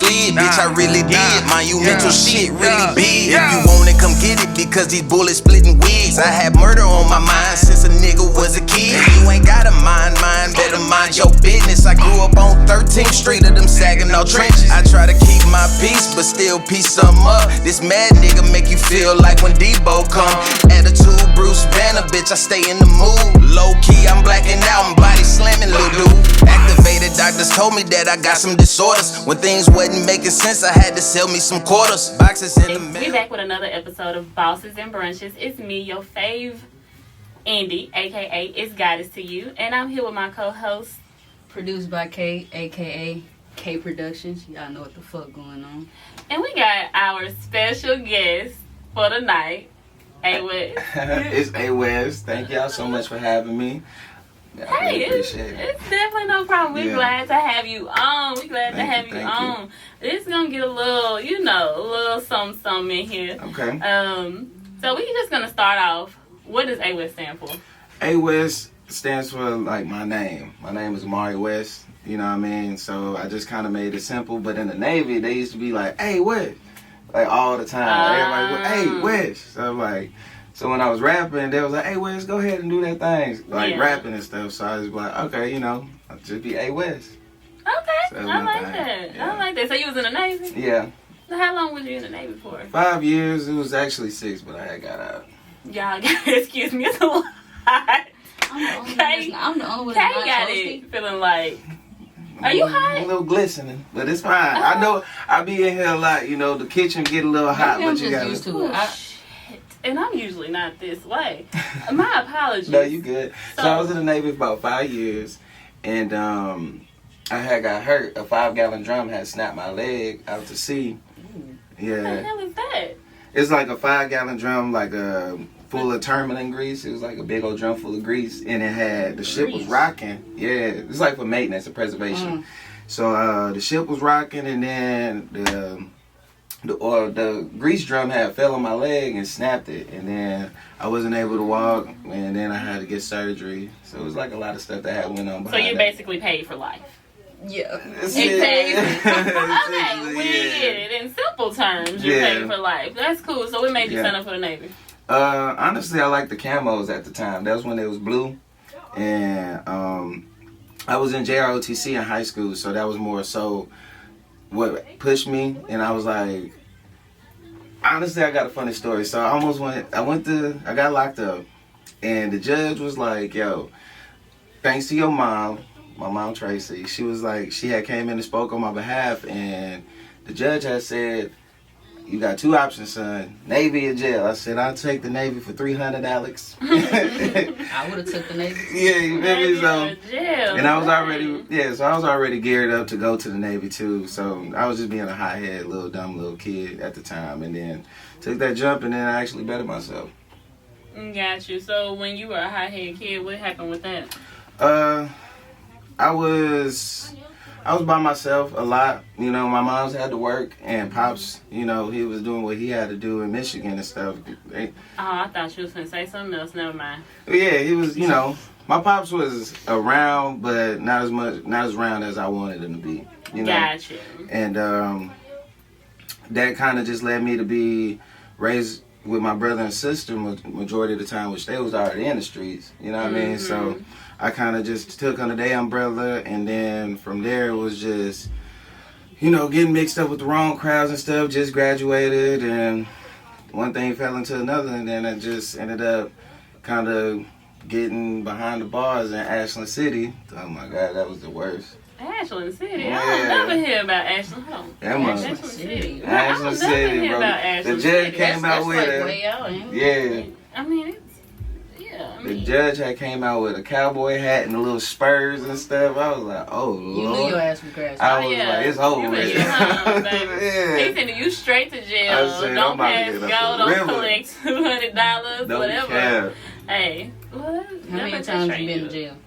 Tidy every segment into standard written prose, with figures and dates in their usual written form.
did, bitch, I really did. Monumental shit, really big. If you want it, come get it, because these bullets splitting wigs. I had murder on my mind since a nigga was a kid. And you ain't gotta mind, better mind your business. I grew up on 13th Street of them Saginaw trenches. I try to keep my peace, but still piece something up. This mad nigga make you feel like when Debo come. Attitude, Bruce Banner, bitch, I stay in the mood. Low key, I'm blacking out and body slamming, little dude. Activated doctors told me that I got some disorders. When things wasn't making sense, I had to sell me some quarters. Boxes in the mail. We back with another episode of Bosses and Brunches. It's me, your fave, Andy, aka It's Goddess to You, and I'm here with my co-host, produced by K, aka K Productions. Y'all know what the fuck going on. And we got our special guest for the night, A.West. It's A.West. Thank y'all so much for having me. I really appreciate it. It's definitely no problem. We're glad to have you on. We're glad to have you on. It's gonna get a little, a little something in here. Okay. So we just gonna start off. What does A.West stand for? A.West stands for like my name. My name is Miliary West. You know what I mean? So I just kind of made it simple. But in the Navy, they used to be like, "Hey, West," like all the time. Everybody, "Hey, West." So I'm like. So when I was rapping, they was like, "Hey, West, go ahead and do that thing," like rapping and stuff. So I was like, "Okay, I'll just be A.West." Okay, so I like that. Yeah. I like that. So you was in the Navy? Yeah. So how long was you in the Navy for? 5 years. It was actually 6, but I had got out. Y'all, excuse me, it's a lot. I'm the only one that's not got it. Feeling like, are you hot? A little glistening, but it's fine. I know I be in here a lot. The kitchen get a little hot, but you got used to it. And I'm usually not this way. My apologies. No, you good. So I was in the Navy for about 5 years, and I had got hurt. A 5-gallon drum had snapped my leg out to sea. Yeah. What the hell is that? It's like a 5-gallon drum, like full of turmalin grease. It was like a big old drum full of grease, and it had the ship was rocking. Yeah, it's like for maintenance and preservation. So the ship was rocking, and then the grease drum had fell on my leg and snapped it, and then I wasn't able to walk, and then I had to get surgery. So it was like a lot of stuff that had went on behind. So you basically paid for life. Yeah. Exactly. Okay, we get it. In simple terms, you paid for life. That's cool. So what made you sign up for the Navy? Honestly, I liked the camos at the time. That was when it was blue, and I was in JROTC in high school, so that was more so what pushed me. And I was like, honestly, I got a funny story. So I got locked up, and the judge was like, "Yo, thanks to your mom, my mom Tracy, she was like, she had came in and spoke on my behalf, and the judge had said, you got 2 options, son, Navy or jail." I said, "I'll take the Navy for $300, Alex." I would have took the Navy. Yeah, you feel me? So, jail. and I was already geared up to go to the Navy too. So I was just being a hothead, dumb little kid at the time, and then took that jump, and then I actually bettered myself. Got you. So when you were a hothead kid, what happened with that? I was by myself a lot. My mom's had to work, and Pops, he was doing what he had to do in Michigan and stuff. I thought you was going to say something else. Never mind. Yeah, he was, my Pops was around, but not as around as I wanted him to be. Gotcha. And that kind of just led me to be raised with my brother and sister majority of the time, which they was already in the streets. You know what I mean? So I kind of just took under their umbrella, and then from there it was just, getting mixed up with the wrong crowds and stuff. Just graduated, and one thing fell into another, and then I just ended up kind of getting behind the bars in Ashland City. Oh my God, that was the worst. Ashland City? Yeah. I don't never hear about Ashland. Ashland City. Ashland City, bro. The judge came out with way out, yeah. I mean, the judge had came out with a cowboy hat and the little spurs and stuff. I was like, oh Lord. You knew your ass was grass. I was like, it's over with. They sending you straight to jail. I said, don't pass go, don't collect $200, whatever. Care. Hey, what? How many times you been to jail?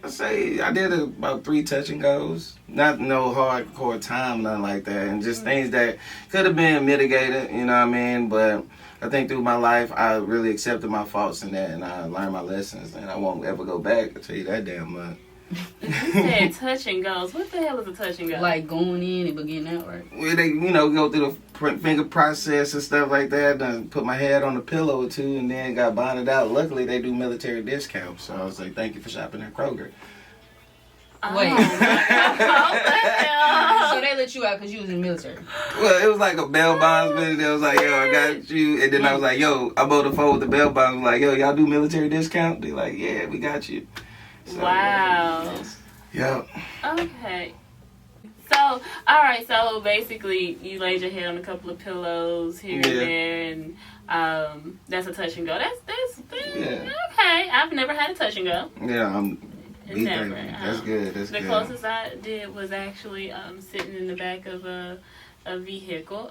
I say I did about 3 touch and goes. Not no hardcore time, nothing like that. And just things that could have been mitigated, you know what I mean? But I think through my life, I really accepted my faults in that, and I learned my lessons, and I won't ever go back. I'll tell you that damn much. You said touch and goes. What the hell is a touch and go? Like going in and getting out, right? Where they, go through the finger process and stuff like that. Done put my head on a pillow or two and then got bonded out. Luckily, they do military discounts. So I was like, thank you for shopping at Kroger. Wait. Oh, what the hell? So they let you out because you was in the military. Well, it was like a bail bondsman. They was like, yo, I got you. And then I was like, yo, I'm on the phone with the bail bondsman. Like, yo, y'all do military discount? They like, yeah, we got you. So, Wow. Yeah. Okay. So, all right. So basically, you laid your head on a couple of pillows here and there, and that's a touch and go. That's okay. I've never had a touch and go. Yeah, Never. That's good. That's the good. closest I did was actually sitting in the back of a vehicle.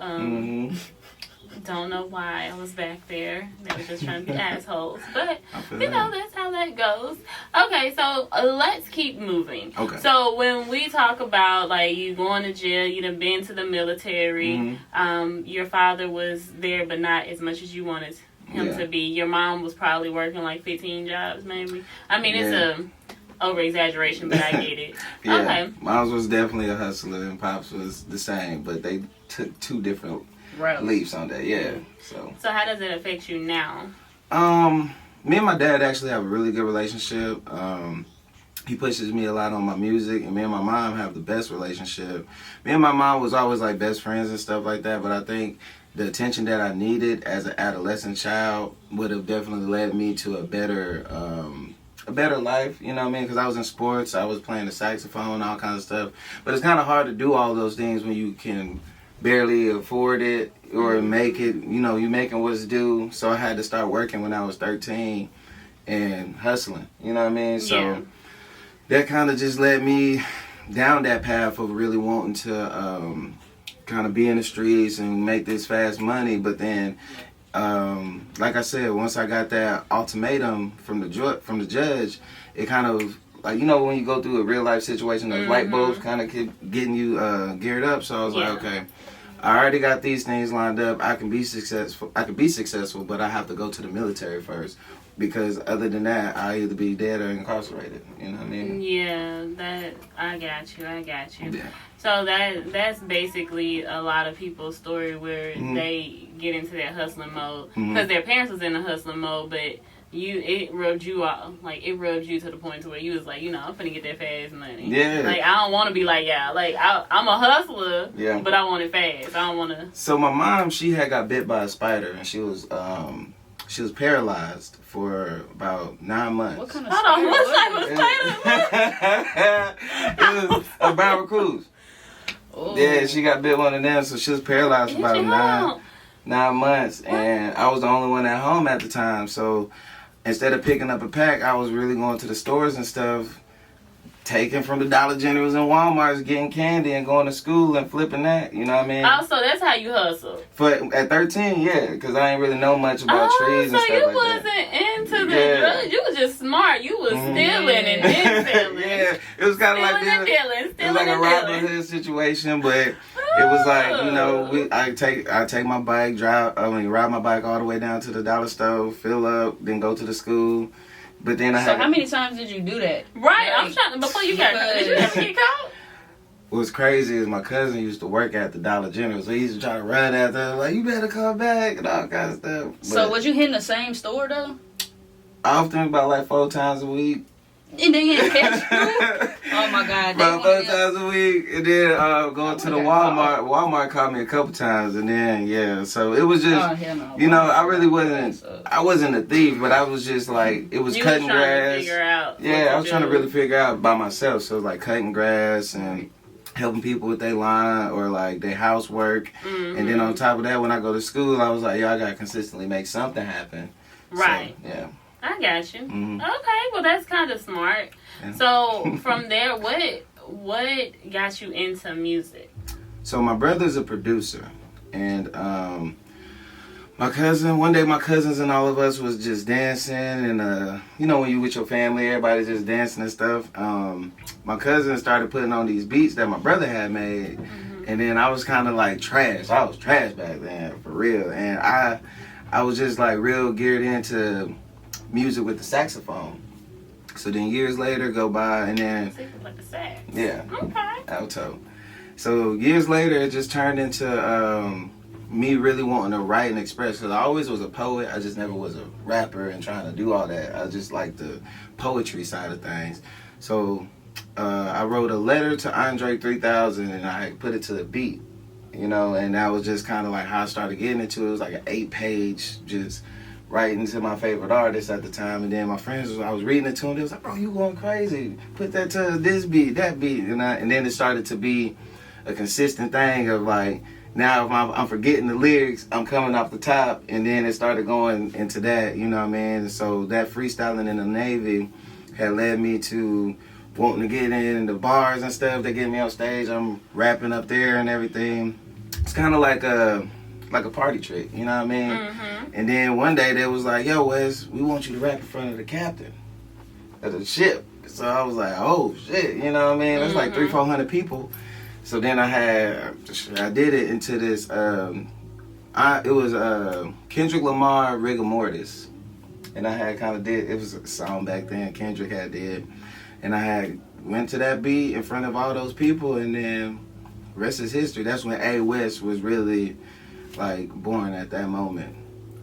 Don't know why I was back there. They were just trying to be assholes. But, that's how that goes. Okay, so let's keep moving. Okay. So when we talk about, like, you going to jail, you done been to the military, your father was there, but not as much as you wanted him to be. Your mom was probably working, like, 15 jobs, maybe. I mean, it's a over-exaggeration, but I get it. Yeah. Okay. Mom's was definitely a hustler, and Pops was the same, but they took two different leaps on that, So how does it affect you now? Me and my dad actually have a really good relationship. He pushes me a lot on my music, and me and my mom have the best relationship. Me and my mom was always like best friends and stuff like that, but I think the attention that I needed as an adolescent child would have definitely led me to a better life, you know what I mean? Because I was in sports, I was playing the saxophone, all kinds of stuff. But it's kind of hard to do all those things when you can barely afford it or make it, you making what's due. So I had to start working when I was 13 and hustling, you know what I mean? So that kind of just led me down that path of really wanting to kind of be in the streets and make this fast money. But then, like I said, once I got that ultimatum from the judge, it kind of, like, when you go through a real life situation, those light bulbs kind of keep getting you geared up. So I was like, okay, I already got these things lined up. I can be successful, but I have to go to the military first. Because other than that, I'll either be dead or incarcerated. You know what I mean? Yeah, I got you. Yeah. So that's basically a lot of people's story where they get into that hustling mode. Because their parents was in the hustling mode, but it rubbed you off. Like, it rubbed you to the point to where you was like, I'm finna get that fast money. Yeah. Like, I don't want to be like, like, I'm a hustler, but I want it fast. I don't want to. So my mom, she had got bit by a spider, and she was paralyzed for about 9 months. What kind of Hold on, what type of spider? It was a barracuda. Oh. Yeah, she got bit one of them, so she was paralyzed for about 9 months, and I was the only one at home at the time. So instead of picking up a pack, I was really going to the stores and stuff, taking from the Dollar Generals and Walmarts, getting candy and going to school and flipping that. You know what I mean? Oh, so that's how you hustle. At 13, yeah, because I ain't really know much about trees and stuff like that. So you wasn't into the drugs. You was just smart. You was stealing and then selling. Yeah, it was kind of like stealing it was like a Robin Hood situation, but it was like, I take my bike, ride my bike all the way down to the dollar store, fill up, then go to the school. But then So how many times did you do that? Right, I'm trying. Before you got caught, did you ever get caught? What's crazy is my cousin used to work at the Dollar General, so he used to try to run after her, like, you better come back and all kinds of stuff. But so was you hitting the same store though? often, about like 4 times a week. And then you catch you? Oh my God. About 4 times a week, and then going to the Walmart. Walmart caught me a couple times, and then so it was just, I really wasn't. I wasn't a thief, but I was just like, it was cutting grass. To figure out I was trying to really figure out by myself. So it was like cutting grass and helping people with their line or like their housework, and then on top of that, when I go to school, I was like, I gotta consistently make something happen. Right. So, yeah. I got you. Okay, well that's kind of smart. Yeah. So from there, what got you into music? So my brother's a producer, and one day my cousins and all of us was just dancing, and when you with your family, everybody's just dancing and stuff. My cousin started putting on these beats that my brother had made, and then I was kind of like trash. I was trash back then, for real, and I was just like real geared into music with the saxophone. So then years later go by, and then Like a sax. yeah, Okay. alto. So years later, it just turned into me really wanting to write and express. Because I always was a poet. I just never was a rapper and trying to do all that. I just like the poetry side of things. So I wrote a letter to Andre 3000 and I put it to the beat, you know, and that was just kind of like how I started getting into it. It was like an 8-page just writing to my favorite artist at the time. And then my friends, I was reading it to them. They was like, bro, you going crazy. Put that to this beat, that beat. And then it started to be a consistent thing of like, now if I'm forgetting the lyrics, I'm coming off the top. And then it started going into that, you know what I mean? So that freestyling in the Navy had led me to wanting to get in the bars and stuff. They get me on stage. I'm rapping up there and everything. It's kind of like a party trick, you know what I mean? Mm-hmm. And then one day they was like, yo, Wes, we want you to rap in front of the captain of the ship. So I was like, oh shit, you know what I mean? That's like 300-400 people. So then I did it into this, it was Kendrick Lamar, Rigor Mortis. And I had kind of did, it was a song back then Kendrick had did. And I had went to that beat in front of all those people, and then rest is history. That's when A.West was really like born at that moment.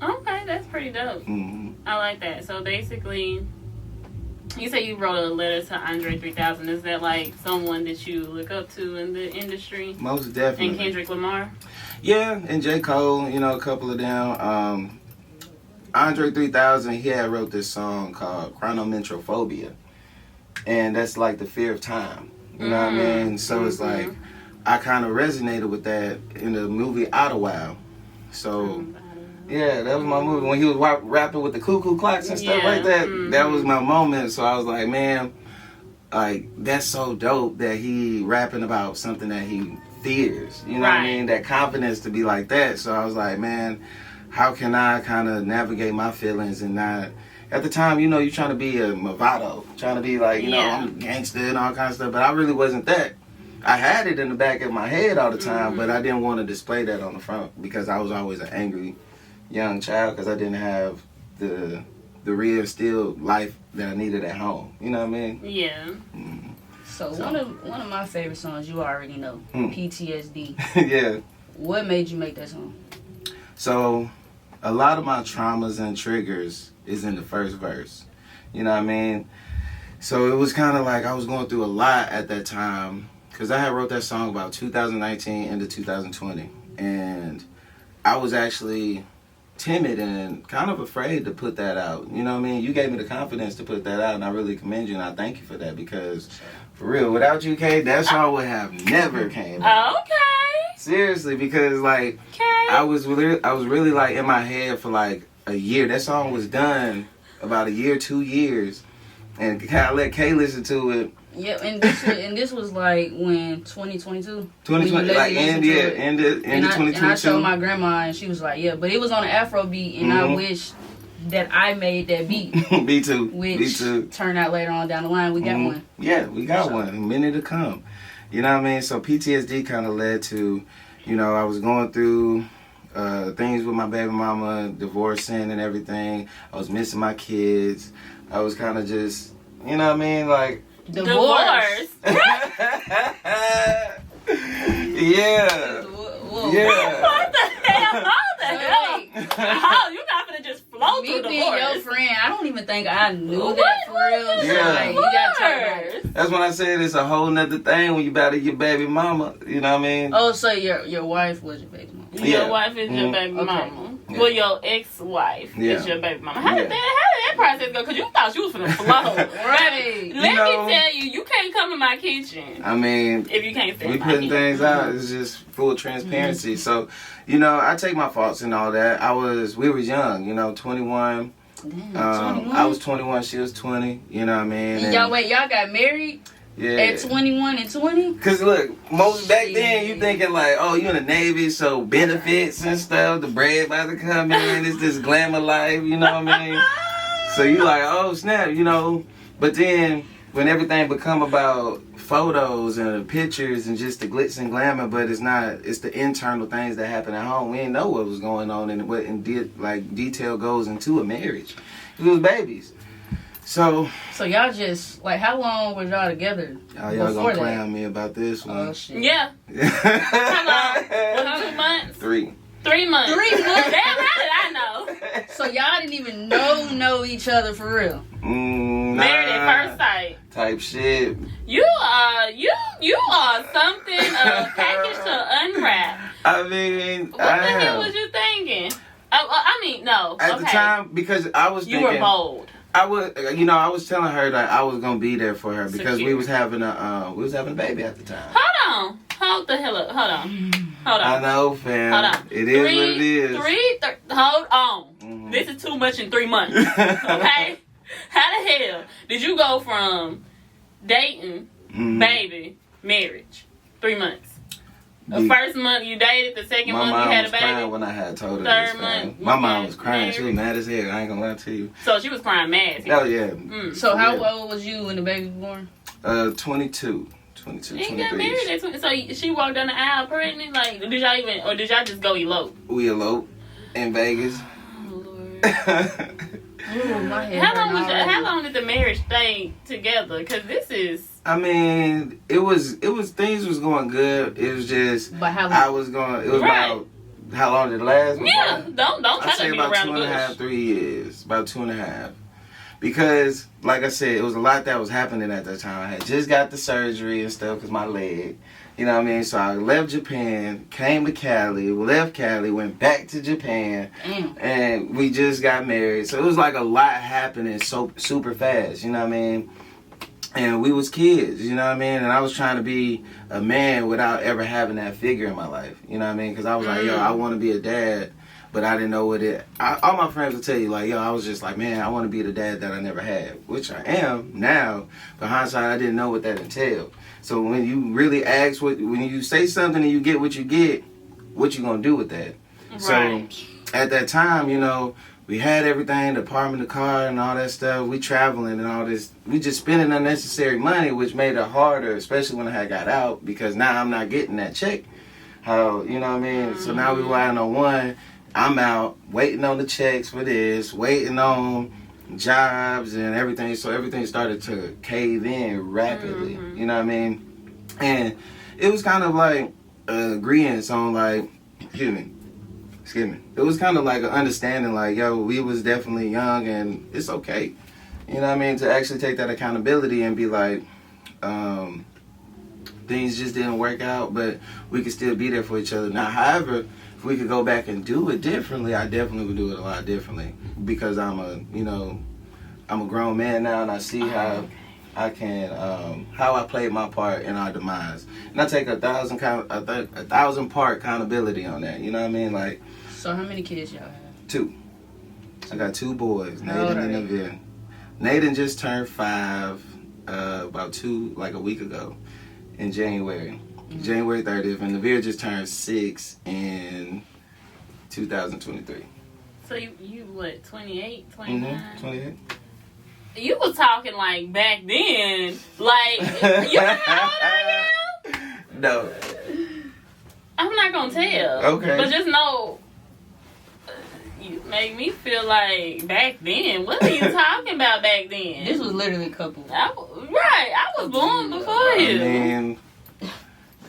Okay, that's pretty dope. Mm-hmm. I like that. So basically, you say you wrote a letter to Andre 3000. Is that like someone that you look up to in the industry? Most definitely. And Kendrick Lamar? Yeah, and J. Cole, you know, a couple of them. Andre 3000, he had wrote this song called Chronometrophobia. And that's like the fear of time. You know what I mean? So it's like, I kind of resonated with that in the movie Ottawa. So, yeah, that was my movie. When he was rapping with the cuckoo clocks and stuff like that, that was my moment. So I was like, man, like, that's so dope that he rapping about something that he fears. You know what I mean? That confidence to be like that. So I was like, man, how can I kind of navigate my feelings and not... At the time, you know, you're trying to be a Movado, trying to be like, you know, I'm gangster and all kinds of stuff, but I really wasn't that. I had it in the back of my head all the time, but I didn't want to display that on the front because I was always an angry young child because I didn't have the real still life that I needed at home. You know what I mean? Yeah. Mm-hmm. So one of my favorite songs, you already know, PTSD. Yeah. What made you make that song? So a lot of my traumas and triggers is in the first verse. You know what I mean? So it was kind of like I was going through a lot at that time because I had wrote that song about 2019 into 2020. And I was actually timid and kind of afraid to put that out. You know what I mean? You gave me the confidence to put that out, and I really commend you, and I thank you for that because, for real, without you, Kay, that song would have never came out. Okay. Seriously, because, like, I was really, like, in my head for, like, a year. That song was done about a year, 2 years, and I let Kay listen to it. Yeah, and this was like when 2022. 2020, like end of 2022. And I showed my grandma, and she was like, "Yeah," but it was on an Afro beat, and I wish that I made that beat. Me too. Which Me too. Turned out later on down the line, we got one. Yeah, we got one. A minute to come. You know what I mean? So PTSD kind of led to, you know, I was going through things with my baby mama, divorcing and everything. I was missing my kids. I was kind of just, you know what I mean, like. Divorce. Yeah. Whoa. Yeah. What the hell? How the hell? How you not gonna just flow Me through being divorce? your friend, I don't even think I knew that for real. Yeah. Like, you gotta talk about it. That's when I said it's a whole nother thing when you battle your baby mama. You know what I mean? Oh, so your wife was your baby mama? Your wife is your baby mama. Yeah. Well, your ex-wife is your baby mama. How did that process go? Because you thought you was finna flow. Right. Let me tell you, you can't come in my kitchen. I mean, if you can't stand we putting things out. It's just full transparency. So, you know, I take my faults and all that. We were young, you know, 21. Damn, 21? I was 21, she was 20. You know what I mean? And y'all got married? Yeah. At 21 and 20? Cause look, most back then you thinking like, oh, you in the Navy, so benefits and stuff, the bread about to come in, it's this glamour life, you know what I mean? So you like, oh snap, you know. But then when everything become about photos and pictures and just the glitz and glamour, but it's the internal things that happen at home. We didn't know what was going on and what detail goes into a marriage. It was babies. So y'all just like, how long was y'all together? y'all gonna play on me about this one? Oh shit. Yeah. How long? Was it 2 months? 3. 3 months. 3 months. Damn, how did I know? So y'all didn't even know each other for real. Married at first sight. Type shit. You are something package to unwrap. I mean, What the hell was you thinking? I mean, no. At the time, because I was thinking, you were bold. I was telling her that I was gonna be there for her because we was having a baby at the time. Hold on. Hold the hell up. Hold on. I know, fam. Hold on. It is what it is. Hold on. Mm-hmm. This is too much in 3 months. Okay? How the hell did you go from dating, baby, marriage, 3 months? The first month you dated, the second month you had a baby. My mom was crying when I had told her Third this, month, my mom was crying. married. She was mad as hell. I ain't gonna lie to you. So she was crying mad. Oh yeah. So how old was you when the baby was born? 22, You 23. got married at 20. So she walked down the aisle pregnant. Like, did y'all just go elope? We eloped in Vegas. Oh Lord. Ooh, my head How long did the marriage stay together? Because this is. I mean, it was things was going good. It was just But how I was going. It was Right. about how long did it last? Yeah, don't I try say to be about around the 2.5, bush. 3 years. About 2.5. Because, like I said, it was a lot that was happening at that time. I had just got the surgery and stuff because my leg. You know what I mean? So I left Japan, came to Cali, left Cali, went back to Japan, and we just got married. So it was like a lot happening so super fast. You know what I mean? And we was kids, you know what I mean? And I was trying to be a man without ever having that figure in my life. You know what I mean? Because I was like, yo, I want to be a dad, but I didn't know what it... all my friends will tell you, like, yo, I was just like, man, I want to be the dad that I never had, which I am now. But hindsight, I didn't know what that entailed. So when you really ask, when you say something and you get, what you going to do with that? Right. So at that time, you know... We had everything, the apartment, the car, and all that stuff. We traveling and all this. We just spending unnecessary money, which made it harder, especially when I had got out, because now I'm not getting that check. How, you know what I mean? So now we relying on one. I'm out, waiting on the checks for this, waiting on jobs and everything. So everything started to cave in rapidly. You know what I mean? And it was kind of like agreeance on like, excuse me. It was kind of like an understanding, like, yo, we was definitely young and it's okay. You know what I mean? To actually take that accountability and be like, things just didn't work out, but we could still be there for each other. Now, however, if we could go back and do it differently, I definitely would do it a lot differently because I'm a grown man now and I see how I can, how I played my part in our demise. And I take 1,000 part accountability on that. You know what I mean? Like, So how many kids y'all have? 2. I got 2 boys, How old Nathan are and they? Navier. Nathan just turned 5 about a week ago in January. January 30th. And Navier just turned 6 in 2023. So you what, 28, 29? 28. You was talking like back then. Like, you know how old I am? No. I'm not gonna tell. Okay. But just know, you make me feel like back then. What are you talking about back then? This was literally a couple. I was born before you. I mean,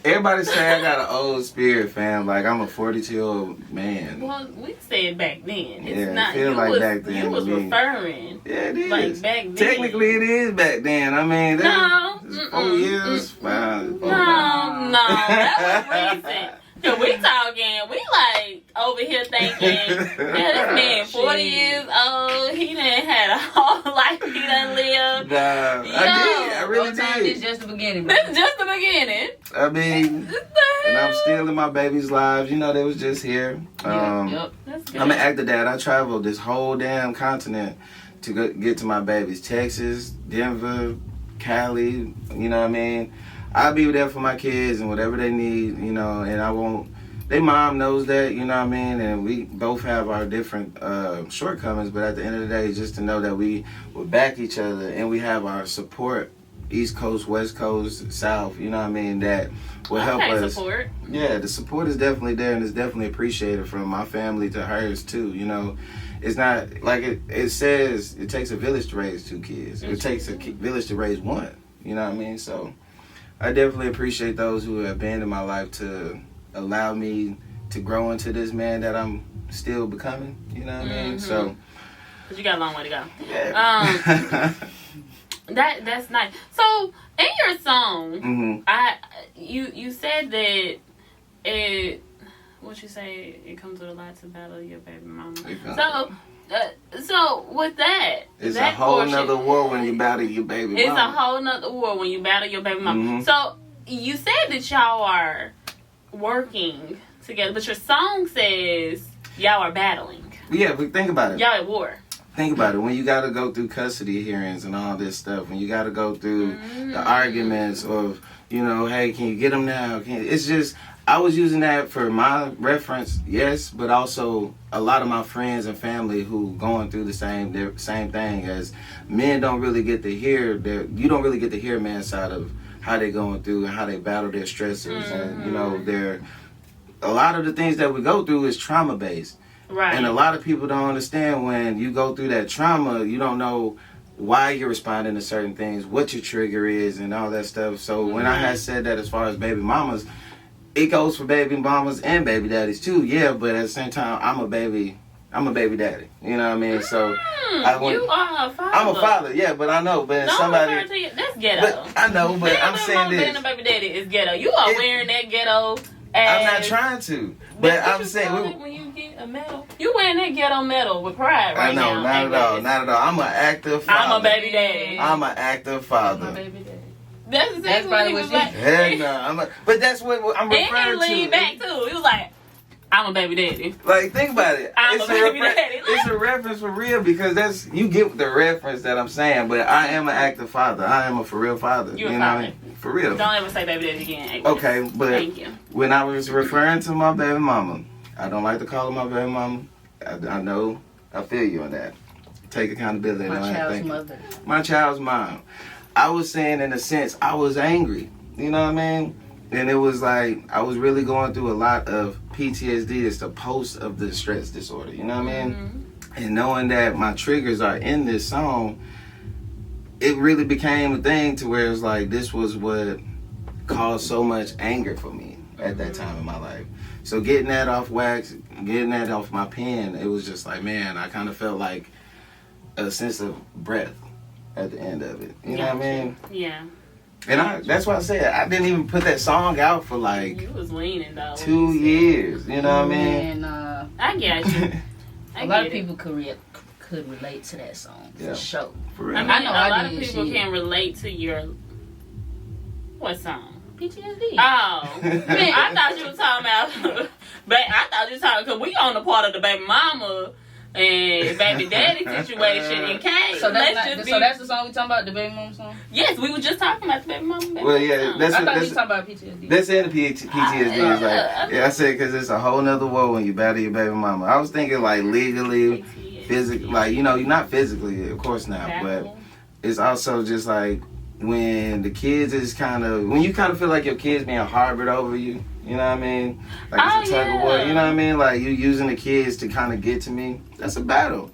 everybody say I got an old spirit, fam. Like, I'm a 42-year-old man. Well, we said back then. It's Yeah, it not. feel You like was, back then you was to me. referring. Yeah, it is. Like back then. Technically, it is back then. I mean, No. that's 4 years, 5. No, that was recent. Cause we like over here thinking, yeah, this man 40 years old, he done had a whole life he done lived. Nah, I really Sometimes did. it's just the beginning. bro. This is just the beginning. I mean, and I'm still in my baby's lives. You know, they was just here. Yep. That's good. I'm an actor dad. I traveled this whole damn continent to get to my babies. Texas, Denver, Cali, you know what I mean? I'll be there for my kids and whatever they need, you know, and I won't. Their mom knows that, you know what I mean? And we both have our different shortcomings, but at the end of the day, just to know that we will back each other and we have our support East Coast, West Coast, South, you know what I mean, that will help us. Support. Yeah, the support is definitely there, and it's definitely appreciated from my family to hers too. You know, it's not like it says it takes a village to raise 2 kids. It takes a village to raise 1. You know what I mean? So I definitely appreciate those who have been in my life to allow me to grow into this man that I'm still becoming. You know what I mean? So. Cause you got a long way to go. Yeah. That's nice. So in your song, you said that it. What you say? It comes with a lot to battle your baby mama. So with that, it's that a whole portion, nother war when you battle your baby mama. It's a whole nother war when you battle your baby mama. So you said that y'all are working together, but your song says y'all are battling. Yeah, but think about it. Y'all at war. Think about it. When you got to go through custody hearings and all this stuff, when you got to go through the arguments of, you know, hey, can you get them now? It's just, I was using that for my reference, yes, but also a lot of my friends and family who going through the same thing, as men don't really get to hear you don't really get to hear man's side of how they going through and how they battle their stressors, and you know, a lot of the things that we go through is trauma based. Right. And a lot of people don't understand when you go through that trauma, you don't know why you're responding to certain things, what your trigger is, and all that stuff. So when I had said that as far as baby mamas, it goes for baby mamas and baby daddies too. Yeah, but at the same time, I'm a baby daddy. You know what I mean? So you are a father. I'm a father, yeah, but I know, but don't somebody. refer to you. That's ghetto. But I know, but I'm saying this. Being a baby daddy is ghetto. You are wearing that ghetto. I'm not trying to, but I'm saying when you get a medal, you wearing that ghetto medal with pride right now. I know, not at all. I'm an active father. I'm a baby daddy. I'm an active father. My baby daddy. That's exactly what he was like. Hell no, but that's what I'm referring to. And he leaned back too. He was like, I'm a baby daddy. Like, think about it. I'm a baby daddy. It's a reference for real, because you get the reference that I'm saying. But I am an active father. I am a for real father. You're you a know father. what I mean? For real. Don't ever say baby daddy again. Okay, but thank you. When I was referring to my baby mama, I don't like to call her my baby mama. I know. I feel you on that. Take accountability. My child's mother. My child's mom. I was saying, in a sense, I was angry. You know what I mean? And it was like, I was really going through a lot of PTSD. It's the post of the stress disorder. You know what I mean? And knowing that my triggers are in this song, it really became a thing to where it's like, this was what caused so much anger for me at that time in my life. So getting that off wax, getting that off my pen, it was just like, man, I kind of felt like a sense of breath at the end of it. You know what I mean? Yeah. And that's why I said I didn't even put that song out for like you was leaning though 2 years. You know what I mean? And I get you. a lot of people could relate to that song for sure. For real. I mean, I know a lot of people can relate to your what song? PTSD. Oh, man, I thought you were talking about. But I thought you were talking because we on the part of the baby mama and baby daddy situation in case. So that's the song we talking about, the baby mama song? Yes, we were just talking about the baby mama. Well, yeah, I thought you were talking about PTSD. That's in the PTSD. It's like, I said, because it's a whole nother world when you battle your baby mama. I was thinking like legally, physically, like, you know, you're not physically, of course not, but it's also just like when the kids is when you kind of feel like your kids being harbored over you. You know what I mean? Like it's a tug of war. You know what I mean? Like you using the kids to kind of get to me. That's a battle.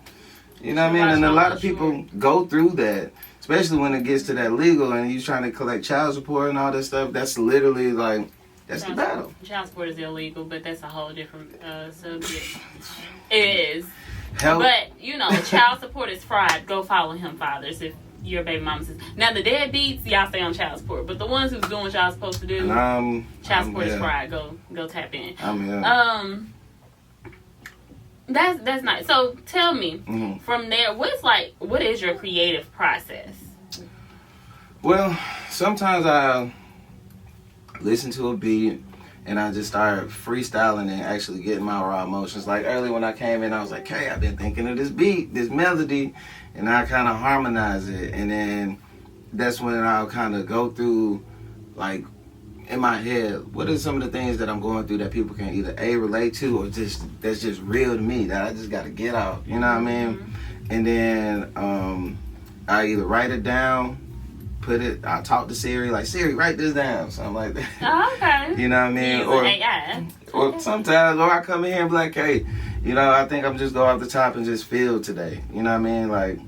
You know what I mean? And a lot of people go through that, especially when it gets to that legal and you trying to collect child support and all that stuff. That's literally like, that's the battle. Child support is illegal, but that's a whole different subject. It is. Help. But, you know, child support is fraud. Go follow him, fathers, if your baby mama says. Now, the deadbeats, y'all stay on child support. But the ones who's doing what y'all supposed to do, child support is fraud. Go tap in. That's nice. So, tell me, from there, what is your creative process? Well, sometimes I listen to a beat and I just start freestyling and actually getting my raw emotions. Like earlier when I came in, I was like, hey, I've been thinking of this beat, this melody, and I kind of harmonize it. And then that's when I'll kind of go through, like, in my head, what are some of the things that I'm going through that people can either A, relate to, or just that's just real to me, that I just got to get out, you know what I mean? And then I either write it down, I talk to Siri, like, Siri, write this down, something like that. Oh, okay. You know what I mean? Using AI. Or sometimes, or I come in here and be like, hey, you know, I think I'm just go off the top and just feel today. You know what I mean? Like,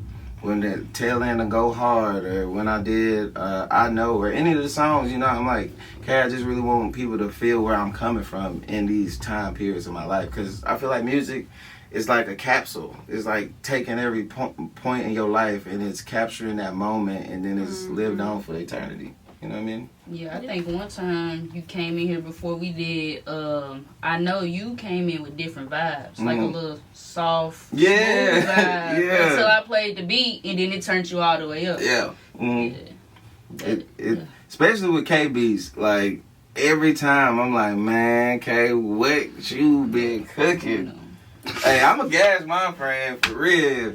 when the tail end of Go Hard, or when I did I Know, or any of the songs, you know, I'm like, okay, I just really want people to feel where I'm coming from in these time periods of my life. Because I feel like music is like a capsule. It's like taking every point in your life and it's capturing that moment, and then it's lived on for eternity. You know what I mean? Yeah, I think one time you came in here before we did, I Know, you came in with different vibes. Like a little soft, smooth vibe. Yeah. Until I played the beat, and then it turned you all the way up. Yeah. Yeah. Especially with KB's, like, every time I'm like, man, K, what you been cooking? Hey, I'm a gas my friend, for real.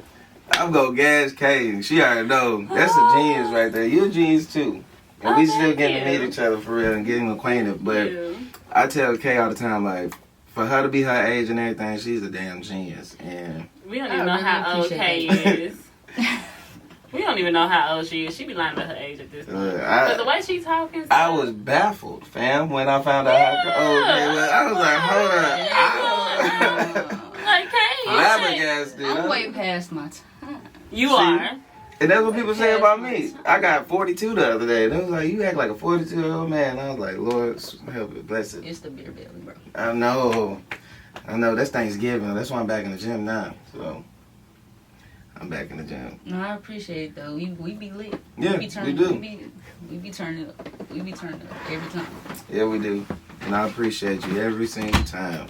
I'm gonna gas K. She already know. That's a genius right there. You a genius too. And we still getting to meet each other for real and getting acquainted. But I tell Kay all the time, like, for her to be her age and everything, she's a damn genius. And we don't even know how old Kay is. We don't even know how old she is. She be lying about her age at this point. But the way she talking, I was baffled, fam, when I found out how old Kay was. I was like, hold up. Like, Kay, Flabbergasted. I'm way past my time. You are. And that's what people say about me. I got 42 the other day. And they was like, you act like a 42-year-old man. I was like, Lord, help it, bless it. It's the beer belly, bro. I know. That's Thanksgiving. That's why I'm back in the gym now. So, I'm back in the gym. No, I appreciate it, though. We be lit. Yeah, we do. We be turning up. We be turning up every time. Yeah, we do. And I appreciate you every single time.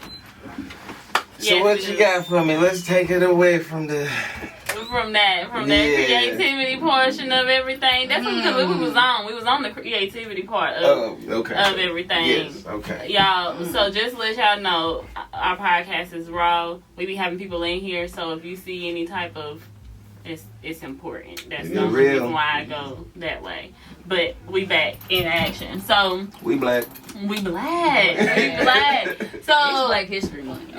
So Yes, what you got for me? Let's take it away from the... From that creativity portion of everything. That's what we was on. We was on the creativity part of everything. Yes, okay. Y'all, so just to let y'all know, our podcast is raw. We be having people in here, so if you see any type of, it's important. That's the only reason why I go that way. But we back in action. So we black. We black. So it's Black History Month.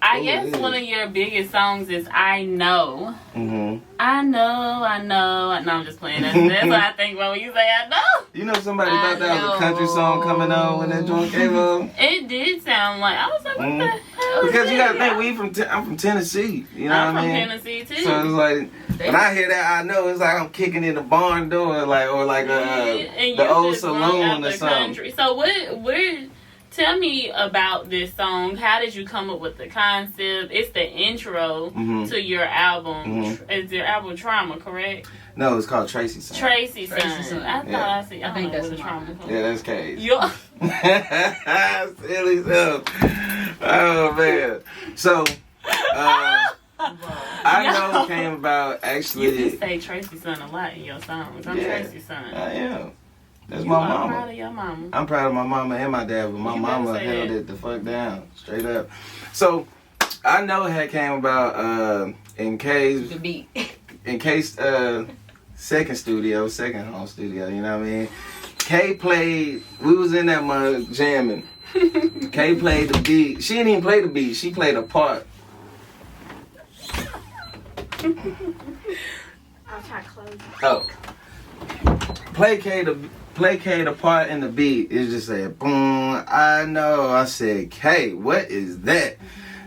I guess one of your biggest songs is I Know. I know. No, I'm just playing. That's what I think about when you say I know. You know, somebody thought that was a country song coming on when that joint came on. It did sound like, I was like, what the hell? Because you gotta think, I'm from Tennessee. You know I'm what I mean? from Tennessee too. So it's like, when I hear that, I know it's like I'm kicking in the barn door, like, or like the old saloon or something. Country. So where? Tell me about this song. How did you come up with the concept? It's the intro to your album. It's your album Trauma, correct? No, it's called Tracy's Son. Tracy's Son. I thought I see. I think that's the Trauma. Yeah, that's Kay's. Yeah. Silly stuff. Oh man. So I know it came about actually. You can say Tracy's Son a lot in your songs. I'm Tracy's Son. I am. That's my mama. I'm proud of your mama. I'm proud of my mama and my dad, but my mama held it the fuck down, straight up. So I know it had came about in case the beat. In case second home studio, you know what I mean? Kay played, we was in that mug jamming. Kay played the beat. She didn't even play the beat, she played a part. I'll try to close it. Oh. Play Kay the part in the beat. It just said, boom, I know. I said, Kay, what is that?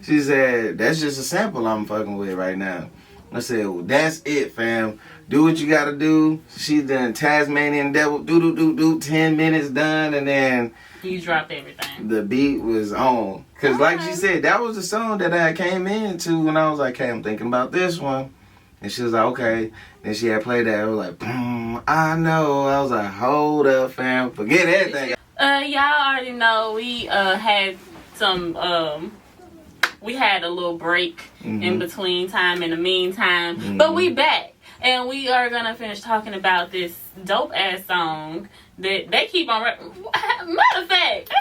She said, that's just a sample I'm fucking with right now. I said, well, that's it, fam. Do what you gotta do. She done Tasmanian Devil, 10 minutes done, and then you dropped everything. The beat was on. Cause like she said, that was the song that I came into when I was like, hey, I'm thinking about this one. And she was like, okay. Then she had played that. I was like, boom, I know. I was like, hold up, fam. Forget everything. Y'all already know we had some we had a little break in between time in the meantime. But we back. And we are gonna finish talking about this dope ass song that they keep on rapping. Matter of fact, go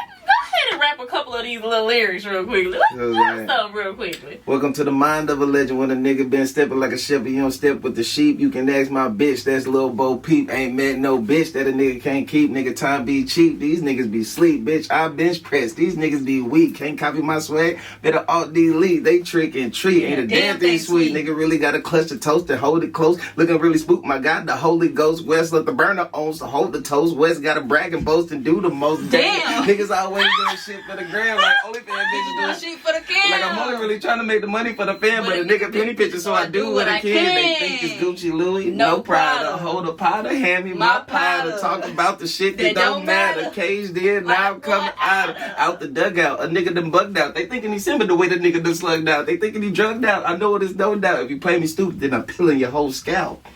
ahead and rap a couple couple of these little lyrics real quickly. Let's stop real quickly. Welcome to the mind of a legend. When a nigga been stepping like a shepherd, you don't step with the sheep. You can ask my bitch, that's Lil Bo Peep. Ain't met no bitch that a nigga can't keep. Nigga, time be cheap. These niggas be sleep, bitch. I bench press. These niggas be weak. Can't copy my swag. Better alt delete. They trick and treat. Ain't a damn thing sweet. Nigga really got to clutch the toast and hold it close. Looking really spook. My God, the Holy Ghost. West let the burner on, so hold the toast. West got to brag and boast and do the most. Damn. Niggas always doing shit for the gram. Like OnlyFans bitches doing shit for the cam. Like I'm only really trying to make the money for the fam, but a nigga penny pictures, so I do what I can. They think it's Gucci Louis, no Prada. Hold a powder, hand me my powder. Talk about the shit that don't matter. Caged in, now I'm coming out the dugout. A nigga done bugged out. They thinking he's Simba the way the nigga done slugged out. They thinking he drugged out. I know it is no doubt. If you play me stupid, then I'm peeling your whole scalp.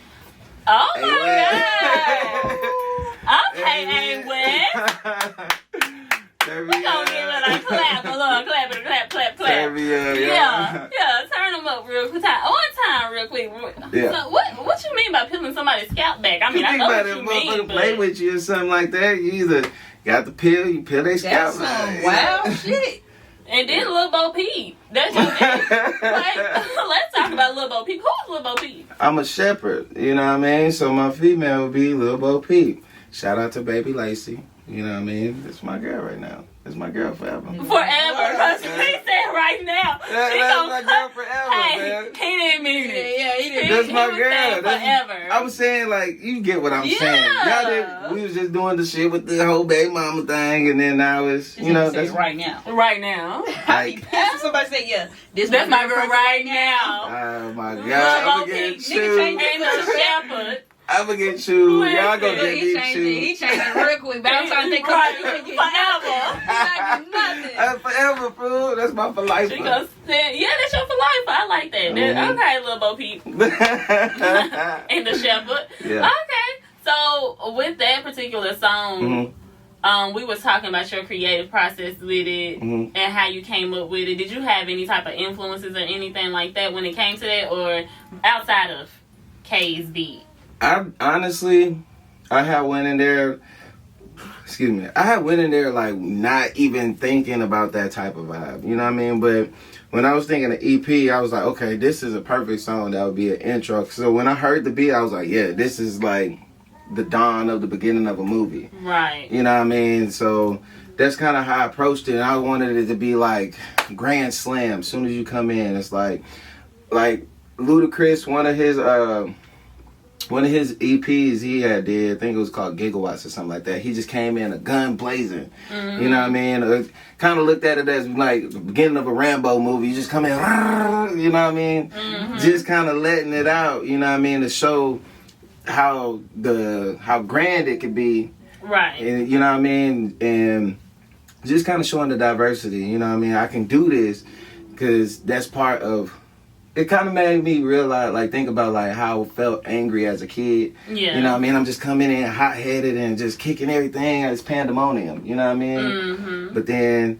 Oh my God. Okay, A.West. We gonna give it a clap, a little clap. Yeah. Turn them up real quick. One time, real quick. Yeah. So what you mean by peeling somebody's scalp back? I mean, I know what you mean, but play with you or something like that. You either got the pill, you peel their scalp. That's some wild shit. And then Lil Bo Peep. That's your name. Let's talk about Lil Bo Peep. Who's Lil Bo Peep? I'm a shepherd, you know what I mean? So my female would be Lil Bo Peep. Shout out to Baby Lacey. You know what I mean? That's my girl right now. That's my girl forever. Forever. Because he said right now. That's my girl forever, man. He didn't mean it. Yeah, he didn't. That's my girl. Forever. I'm saying, like, you get what I'm saying. We was just doing the shit with the whole baby mama thing, and then now it's, you know, that's right now. Right now. like, Somebody say, yeah, that's my girl right now. oh my God, I'm gonna get chewed. Ain't no shepherd. I'm gonna get chewed. Y'all gonna get me chewed. He changed it real quick, but I'm trying to think forever. Forever, fool. That's my for life. She goes, yeah, that's your for life. I like that. Okay, Lil Bo Peep. And the shepherd. Yeah. Okay. So with that particular song, we was talking about your creative process with it and how you came up with it. Did you have any type of influences or anything like that when it came to that, or outside of K's beat? I honestly, I had went in there like not even thinking about that type of vibe. You know what I mean? But when I was thinking of EP, I was like, okay, this is a perfect song that would be an intro. So when I heard the beat, I was like, yeah, this is like the dawn of the beginning of a movie. Right. You know what I mean? So that's kind of how I approached it. And I wanted it to be like grand slam. As soon as you come in, it's like Ludacris, one of his EPs he had did, I think it was called Gigawatts or something like that. He just came in a gun blazing. You know what I mean? Kind of looked at it as like the beginning of a Rambo movie. You just come in, you know what I mean? Just kind of letting it out, you know what I mean, to show how grand it could be. Right. And, you know what I mean? And just kind of showing the diversity, you know what I mean? I can do this because that's part of... It kind of made me realize, like, think about, like, how I felt angry as a kid. Yeah. You know what I mean? I'm just coming in hot-headed and just kicking everything. It's pandemonium. You know what I mean? But then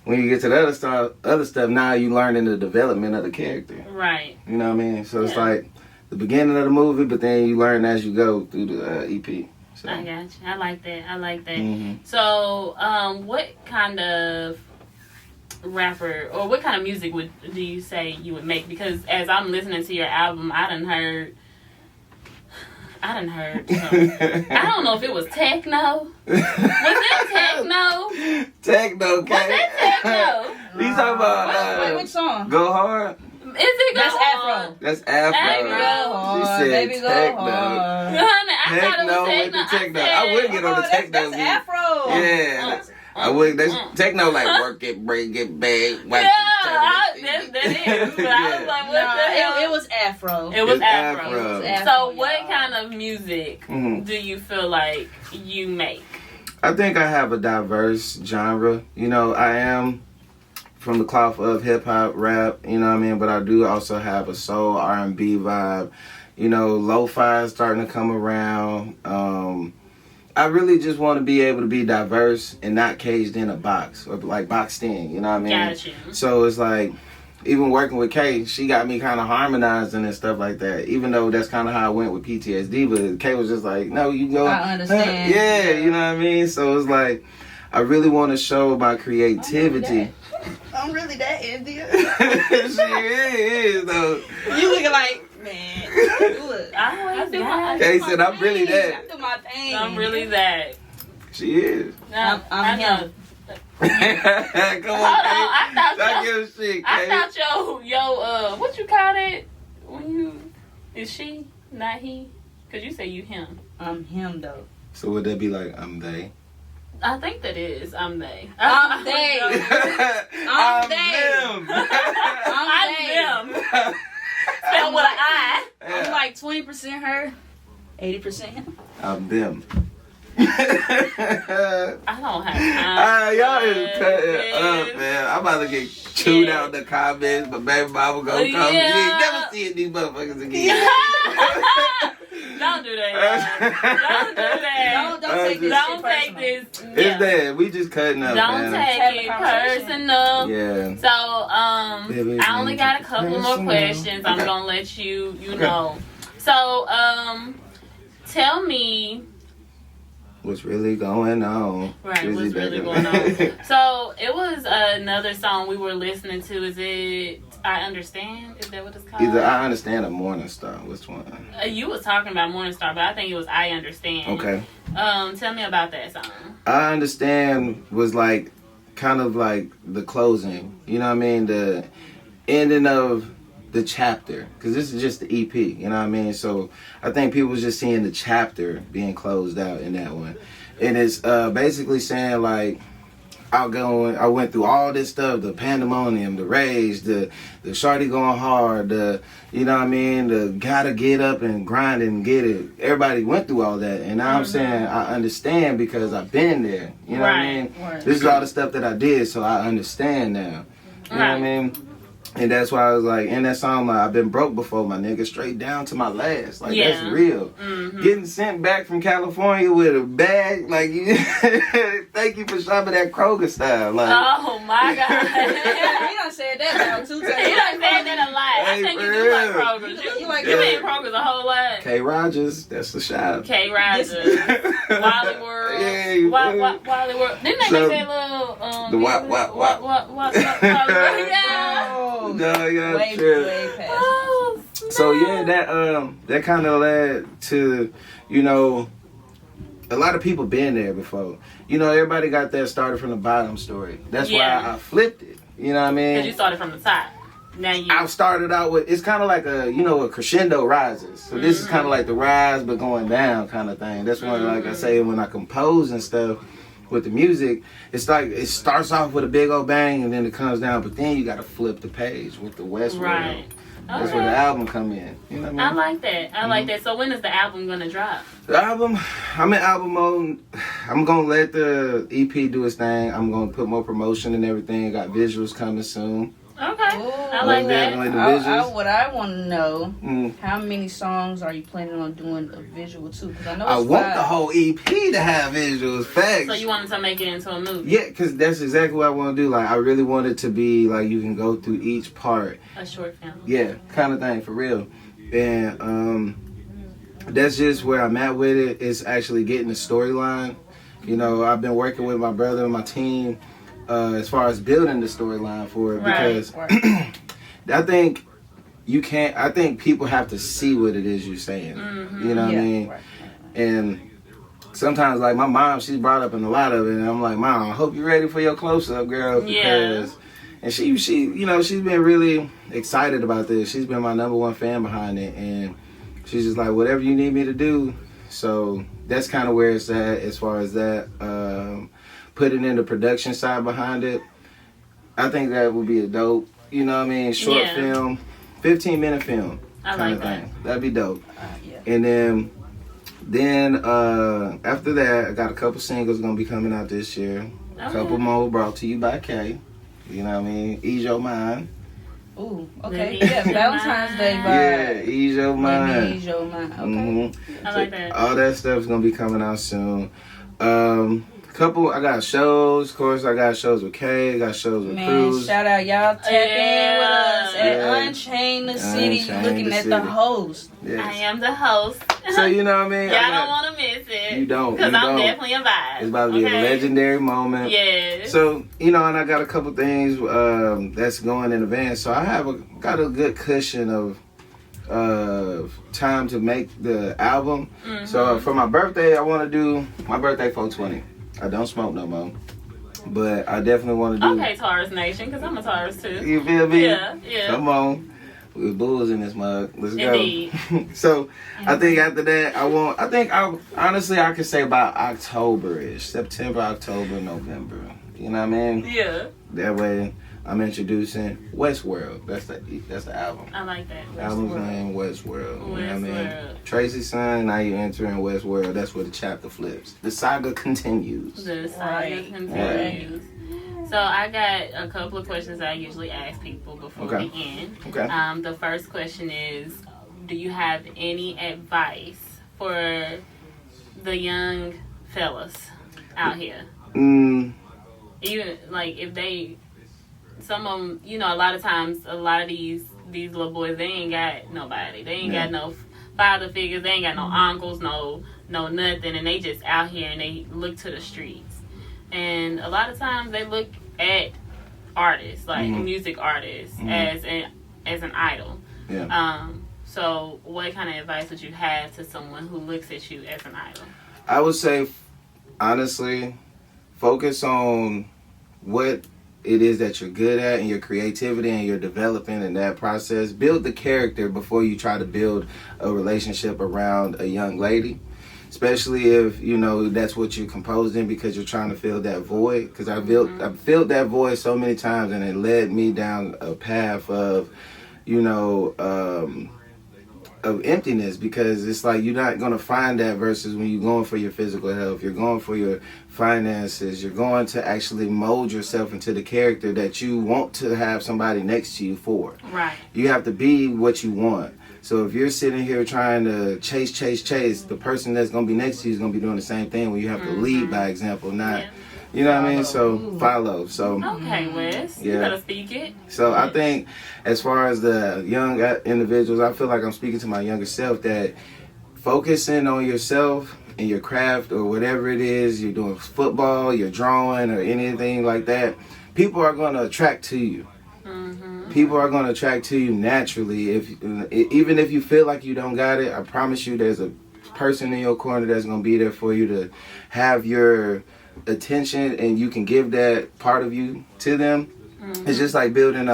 when you get to the other stuff, now you learning the development of the character. Right. You know what I mean? So it's like the beginning of the movie, but then you learn as you go through the EP. So. I got you. I like that. So, what kind of rapper or what kind of music do you say you would make? Because as I'm listening to your album, I done heard I don't know if it was techno. Was it techno? Techno, okay. Was it techno? You talking about wait, which song? Go Hard? Is it Go That's Hard? Afro. That's Afro. Go hard, She said baby, go techno. hard. Honey, I thought it Techno was with the techno. I would get on the techno That's beat. Afro. Yeah. I would. That's techno, like work it, break it, bag. Yeah, that is. But I was like, what the hell? It was Afro. It was It's Afro. Afro. Afro, So, what y'all. kind of music do you feel like you make? I think I have a diverse genre. You know, I am from the cloth of hip hop, rap. You know what I mean? But I do also have a soul R&B vibe. You know, lo-fi is starting to come around. I really just want to be able to be diverse and not caged in a box or like boxed in, you know what I mean? Got you. So it's like, even working with Kay, she got me kind of harmonizing and stuff like that. Even though that's kind of how I went with PTSD, but Kay was just like, no, you go. I understand. Yeah, you know what I mean? So it's like, I really want to show my creativity. I'm really that Indian. She is though. You looking like, man. Look, I do my Kay said, I'm really that. I do my thing. I'm really that. She is. No, I'm him. Come on, Kay. I give shit, I Kay. thought yo, what you call that when you is she not he? Cause you say you him. I'm him though. So would that be like I'm they? I think that is I'm they. I'm they. I'm they. them. I'm them. Spell with an I. I'm like 20% her, 80% him. I'm them. I don't have time. Y'all is cutting up, man. I'm about to get chewed out in the comments, but baby mama gonna come. You ain't never seeing these motherfuckers again. Don't do that. Don't do that. Don't take this. Don't take this. It's that. We just cutting up, Don't man. take it personal. Yeah. So, Baby, I only got a couple more personal. questions. I'm Okay. gonna let you know. So, tell me. What's really going on? Right, Drizzy what's really Beckham. going on? So, it was another song we were listening to. Is it I Understand? Is that what it's called? Either I Understand or Morning Star. Which one? You was talking about Morningstar, but I think it was I Understand. Okay. Tell me about that song. I Understand was like kind of like the closing. You know what I mean? The ending of the chapter. Because this is just the EP. You know what I mean? So I think people was just seeing the chapter being closed out in that one. And it's basically saying like, I went through all this stuff, the pandemonium, the rage, the shawty going hard, you know what I mean, the gotta get up and grind and get it. Everybody went through all that, and now I'm saying I understand because I've been there. You know what I mean? Right. This is all the stuff that I did, so I understand now. You know what I mean? And that's why I was like, in that song, like, I've been broke before, my nigga, straight down to my last. Like, that's real. Mm-hmm. Getting sent back from California with a bag, like, thank you for shopping at Kroger style. Like, Oh my God. He done said that about 2 times. You done said that a lot. I Hey, think for you do like real. Kroger's. You like You been in Kroger's a whole lot. K. Rogers, that's the shop. K. Rogers, Wally World, Yeah, you Wally feel? World. Didn't they So, make that little the what? Yeah. No, yeah, Way true. past. Oh, So snap. yeah, that kind of led to, you know, a lot of people been there before. You know, everybody got that started from the bottom story. That's why I flipped it. You know what I mean? Because you started from the top. Now you. I started out with, it's kind of like a crescendo rises. So this is kind of like the rise but going down kind of thing. That's why, like I say, when I compose and stuff with the music, it's like it starts off with a big old bang and then it comes down, but then you got to flip the page with the West Right. World. That's where the album come in. You know what I mean? I like that. I like that. So when is the album gonna drop? The album, I'm in album mode. I'm gonna let the EP do its thing. I'm gonna put more promotion and everything. Got visuals coming soon. Okay. Ooh. I like that. Like the visuals. What I want to know, Mm. how many songs are you planning on doing a visual to? Because I know I it's want 5. the whole EP to have visuals. Facts. So you wanted to make it into a movie? Yeah, because that's exactly what I want to do. Like, I really want it to be like you can go through each part. A short film. Yeah, kind of thing, for real. And that's just where I'm at with it. It's actually getting the storyline. You know, I've been working with my brother and my team as far as building the storyline for it. Because I think I think people have to see what it is you're saying. You know what I mean? Right. And sometimes, like, my mom, she's brought up in a lot of it, and I'm like, Mom, I hope you're ready for your close-up, girl. Because, and she, you know, she's been really excited about this. She's been my #1 fan behind it, and she's just like, whatever you need me to do. So that's kind of where it's at as far as that. Putting in the production side behind it, I think that would be a dope, you know what I mean, short film, 15-minute film kind of thing. That'd be dope. And then after that, I got a couple singles gonna be coming out this year. A couple more brought to you by Kay. You know what I mean? Ease Your Mind. Ooh, okay. Yeah, Valentine's Day vibe. Yeah, Ease Your Mind. Ease Your Mind. Okay. Mm-hmm. I like that. All that stuff's gonna be coming out soon. I got shows. Of course, I got shows with Kay. I got shows with Cruz. Shout out, y'all tap in with us at Unchained the City. Unchained Looking the at City. the host. Yes. I am the host. So you know what I mean? Y'all don't want to miss it. it. You don't. Because I'm don't. definitely a vibe. It's about to be a legendary moment. Yes. So, and I got a couple things that's going in advance. So I got a good cushion of time to make the album. Mm-hmm. So for my birthday, I want to do my birthday 420. I don't smoke no more. But I definitely want to do... Okay, Taurus Nation, because I'm a Taurus too. You feel me? Yeah. Come on. With bulls in this mug. Let's go. Indeed. So, I think after that, honestly, I could say about October-ish. September, October, November. You know what I mean? Yeah. That way, I'm introducing Westworld. That's the album. I like that. The album's name Westworld. You know what I mean? Westworld. Tracy's son, now you're entering Westworld. That's where the chapter flips. The saga continues. The saga continues. So I got a couple of questions I usually ask people before we end. Okay. The first question is, do you have any advice for the young fellas out here? Even like if some of them, a lot of times, a lot of these little boys, they ain't got nobody. They ain't got no father figures. They ain't got no uncles, no nothing, and they just out here and they look to the streets. And a lot of times they look at artists, like music artists, as an idol. Yeah. So what kind of advice would you have to someone who looks at you as an idol? I would say, honestly, focus on what it is that you're good at and your creativity and you're developing in that process. Build the character before you try to build a relationship around a young lady. Especially if, that's what you're composed in because you're trying to fill that void. Because I've filled that void so many times and it led me down a path of, of emptiness because it's like you're not going to find that versus when you're going for your physical health, you're going for your finances, you're going to actually mold yourself into the character that you want to have somebody next to you for. Right. You have to be what you want. So if you're sitting here trying to chase, the person that's going to be next to you is going to be doing the same thing when you have to lead by example, not, you know what I mean? So follow. So okay, Wes, you better speak it. So I think as far as the young individuals, I feel like I'm speaking to my younger self that focusing on yourself and your craft or whatever it is, you're doing football, you're drawing or anything like that, people are going to attract to you. People are going to attract to you naturally. Even if you feel like you don't got it, I promise you there's a person in your corner that's going to be there for you to have your attention and you can give that part of you to them. It's just like building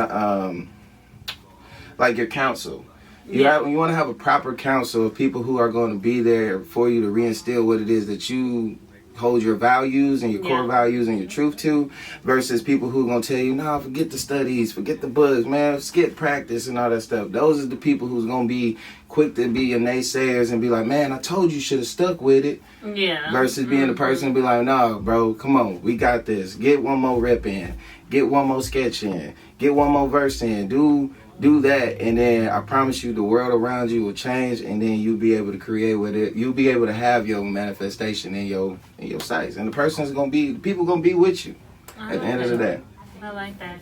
like your council. You want to have a proper council of people who are going to be there for you to reinstill what it is that you hold your values and your core values and your truth to, versus people who are going to tell you, nah, forget the studies, forget the books, man, skip practice and all that stuff. Those are the people who's going to be quick to be your naysayers and be like, man, I told you should have stuck with it. Yeah. Versus being the person to be like, nah, bro, come on, we got this. Get one more rep in. Get one more sketch in. Get one more verse in. Do that, and then I promise you the world around you will change, and then you'll be able to create with it. You'll be able to have your manifestation in your sights, and people gonna be with you at the end of the day. I like that.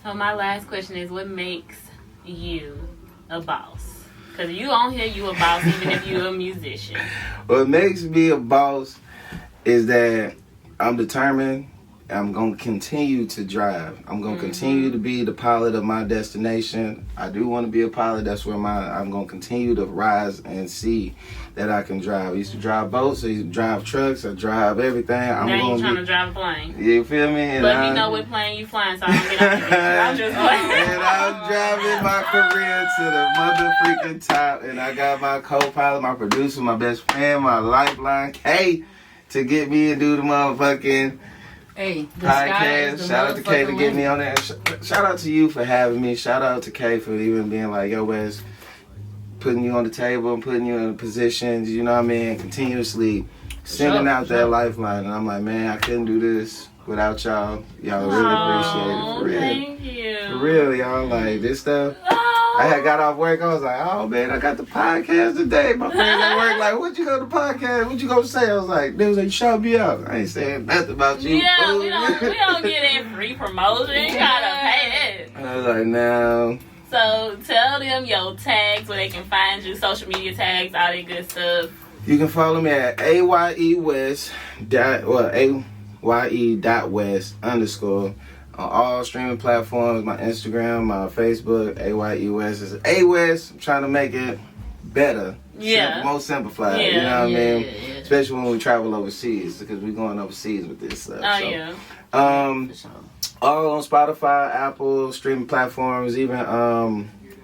So my last question is, what makes you a boss? Because you on here, you a boss even if you're a musician. What makes me a boss is that I'm determined. I'm going to continue to drive. I'm going to continue to be the pilot of my destination. I do want to be a pilot. That's where I'm going to continue to rise and see that I can drive. I used to drive boats. I used to drive trucks. I drive everything. Now you're trying to drive a plane. You feel me? And let me know what plane you flying so I don't get out of I'm just playing. And I'm driving my career to the mother freaking top. And I got my co-pilot, my producer, my best friend, my lifeline, Kay, to get me and do the motherfucking podcast. Shout out to Kay to get me on there. Shout out to you for having me. Shout out to Kay for even being like, yo, Wes, putting you on the table and putting you in positions, you know what I mean, continuously sending out that lifeline. And I'm like, man, I couldn't do this without y'all. Y'all really appreciate it. For real. Thank you. For real, y'all. Like, this stuff. I had got off work. I was like, oh, man, I got the podcast today. My friends at work like, what you go to podcast? What you gonna say? I was like, they was like, shout me out. I ain't saying nothing about you. Yeah, we don't get any free promotion. You gotta pay it. I was like, no. So tell them your tags where they can find you, social media tags, all that good stuff. You can follow me at A.West AYE.West _ on all streaming platforms. My Instagram, my Facebook, A.West is A.West. I'm trying to make it better. Yeah. More simplified. Yeah. You know what I mean? Yeah. Especially when we travel overseas, because we're going overseas with this stuff. Oh, so. yeah. For sure. All on Spotify, Apple, streaming platforms, even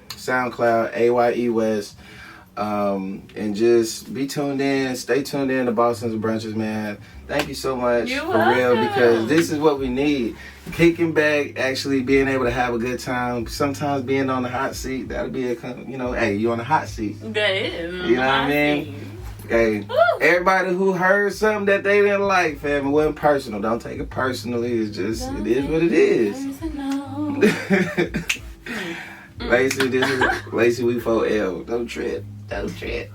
SoundCloud, A.Y.E. West. And just be tuned in. Stay tuned in to Boston's and Brunches, man. Thank you so much You're for real, welcome. because this is what we need. Kicking back, actually being able to have a good time. Sometimes being on the hot seat, that'll be hey, you on the hot seat. That is. You know what I mean? Hey, everybody who heard something that they didn't like, fam, it wasn't personal. Don't take it personally. It's just, it is what it is. Lacey, this is Lacey, we 4L. Don't trip. Don't trip.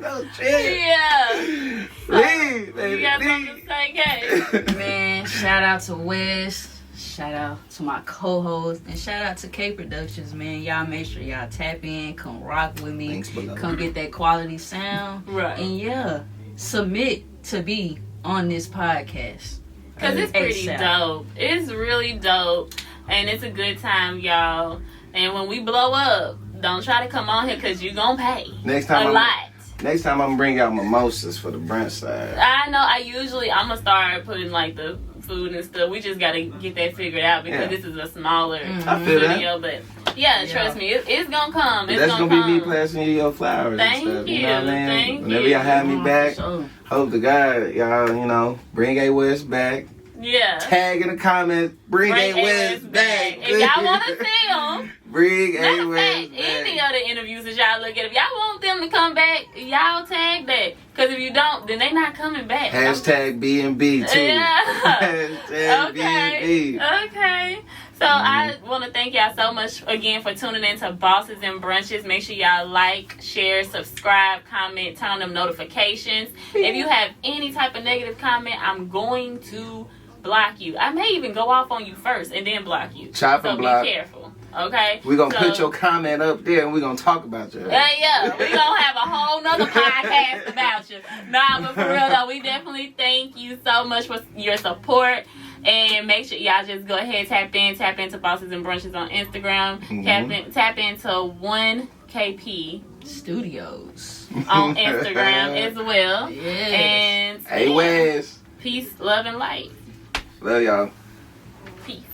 Don't trip. Yeah. Leave, baby. You got something to say, Kay? Man, shout out to West. Shout out to my co-host. And shout out to K Productions, man. Y'all make sure y'all tap in. Come rock with me. Thanks, beloved. Come get that quality sound. Right. And yeah, submit to be on this podcast. Because it's pretty ASAP. dope. It's really dope. And it's a good time, y'all. And when we blow up, don't try to come on here because you're going to pay Next time a lot. Next time I'm gonna bring out mimosas for the brunch side. I know. I'm going to start putting like the food and stuff. We just got to get that figured out because this is a smaller I feel studio. But yeah, trust me, it's going to come. It's That's gonna gonna come. be me passing you your flowers Thank and stuff. you. You know what I mean? Thank Whenever you. y'all have me back, So, hope to God y'all, bring A.West back. Yeah. Tag in the comments, bring A.West back. If y'all want to see them, bring matter of A.West fact, any back. other interviews that y'all look at, if y'all want them to come back, y'all tag that. Because if you don't, then they not coming back. Hashtag B&B too. Yeah. Hashtag B&B. Okay. So I want to thank y'all so much again for tuning in to Bosses and Brunches. Make sure y'all like, share, subscribe, comment, turn on them notifications. If you have any type of negative comment, I'm going to block you. I may even go off on you first and then block you. Chop and so block. be careful. Okay? We're going to put your comment up there and we're going to talk about you. Yeah, we're going to have a whole nother podcast about you. Nah, but for real though, we definitely thank you so much for your support. And make sure y'all just go ahead, tap into Bosses and Brunches on Instagram. Tap into 1KP Studios on Instagram as well. Yes. And A.West. peace, love, and light. Love y'all.